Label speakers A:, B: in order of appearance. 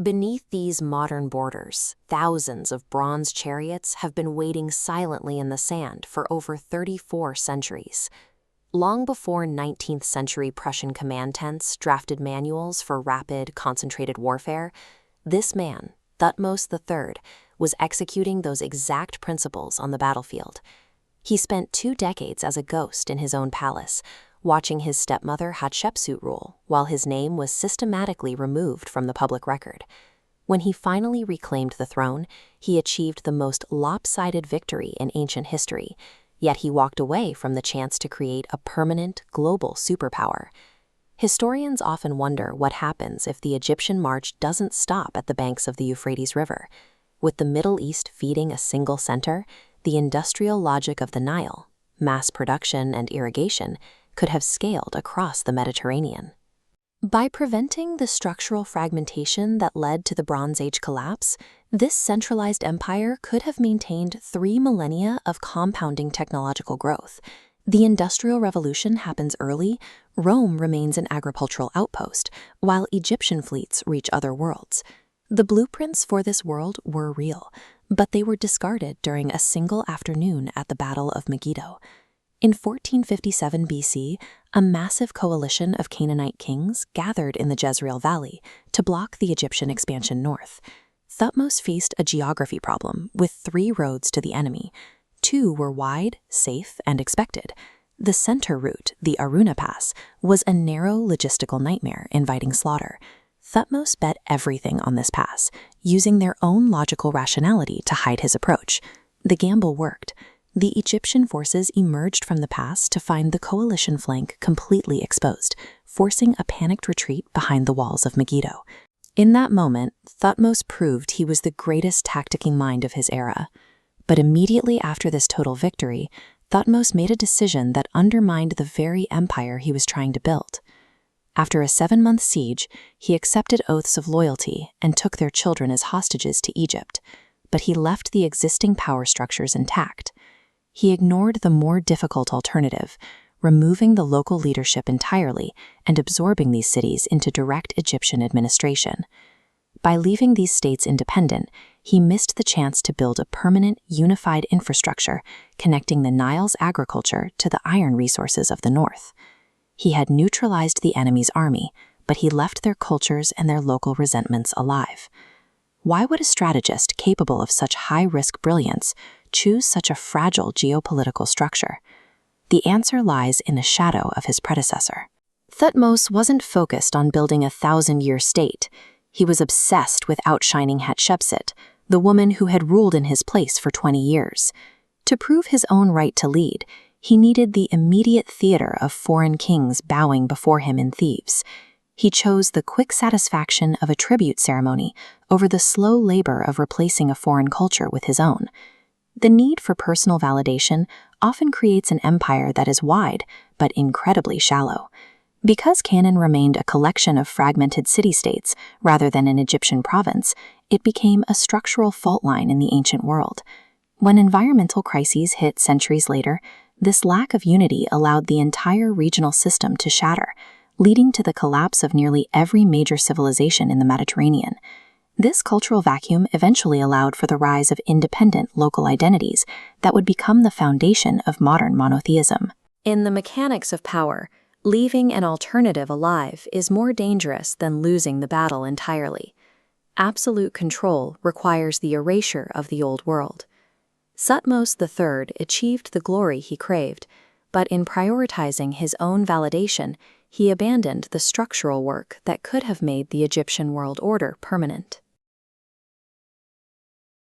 A: Beneath these modern borders, thousands of bronze chariots have been waiting silently in the sand for over 34 centuries. Long before 19th century Prussian command tents drafted manuals for rapid, concentrated warfare, this man, Thutmose III, was executing those exact principles on the battlefield. He spent 2 decades as a ghost in his own palace, watching his stepmother Hatshepsut rule, while his name was systematically removed from the public record. When he finally reclaimed the throne, he achieved the most lopsided victory in ancient history, yet he walked away from the chance to create a permanent, global superpower. Historians often wonder what happens if the Egyptian march doesn't stop at the banks of the Euphrates River. With the Middle East feeding a single center, the industrial logic of the Nile, mass production and irrigation, could have scaled across the Mediterranean. By preventing the structural fragmentation that led to the Bronze Age collapse, this centralized empire could have maintained 3 millennia of compounding technological growth. The Industrial Revolution happens early, Rome remains an agricultural outpost, while Egyptian fleets reach other worlds. The blueprints for this world were real, but they were discarded during a single afternoon at the Battle of Megiddo. In 1457 BC, a massive coalition of Canaanite kings gathered in the Jezreel Valley to block the Egyptian expansion north. Thutmose faced a geography problem with 3 roads to the enemy. 2 were wide, safe, and expected. The center route, the Aruna Pass, was a narrow logistical nightmare inviting slaughter. Thutmose bet everything on this pass, using their own logical rationality to hide his approach. The gamble worked. The Egyptian forces emerged from the pass to find the coalition flank completely exposed, forcing a panicked retreat behind the walls of Megiddo. In that moment, Thutmose proved he was the greatest tacticking mind of his era. But immediately after this total victory, Thutmose made a decision that undermined the very empire he was trying to build. After a 7-month siege, he accepted oaths of loyalty and took their children as hostages to Egypt, but he left the existing power structures intact. He ignored the more difficult alternative, removing the local leadership entirely and absorbing these cities into direct Egyptian administration. By leaving these states independent, he missed the chance to build a permanent, unified infrastructure connecting the Nile's agriculture to the iron resources of the north. He had neutralized the enemy's army, but he left their cultures and their local resentments alive. Why would a strategist capable of such high-risk brilliance choose such a fragile geopolitical structure? The answer lies in the shadow of his predecessor. Thutmose wasn't focused on building a 1,000-year state. He was obsessed with outshining Hatshepsut, the woman who had ruled in his place for 20 years. To prove his own right to lead, he needed the immediate theater of foreign kings bowing before him in Thebes. He chose the quick satisfaction of a tribute ceremony over the slow labor of replacing a foreign culture with his own. The need for personal validation often creates an empire that is wide, but incredibly shallow. Because Canaan remained a collection of fragmented city-states rather than an Egyptian province, it became a structural fault line in the ancient world. When environmental crises hit centuries later, this lack of unity allowed the entire regional system to shatter, leading to the collapse of nearly every major civilization in the Mediterranean. This cultural vacuum eventually allowed for the rise of independent local identities that would become the foundation of modern monotheism. In the mechanics of power, leaving an alternative alive is more dangerous than losing the battle entirely. Absolute control requires the erasure of the old world. Thutmose III achieved the glory he craved, but in prioritizing his own validation, he abandoned the structural work that could have made the Egyptian world order permanent.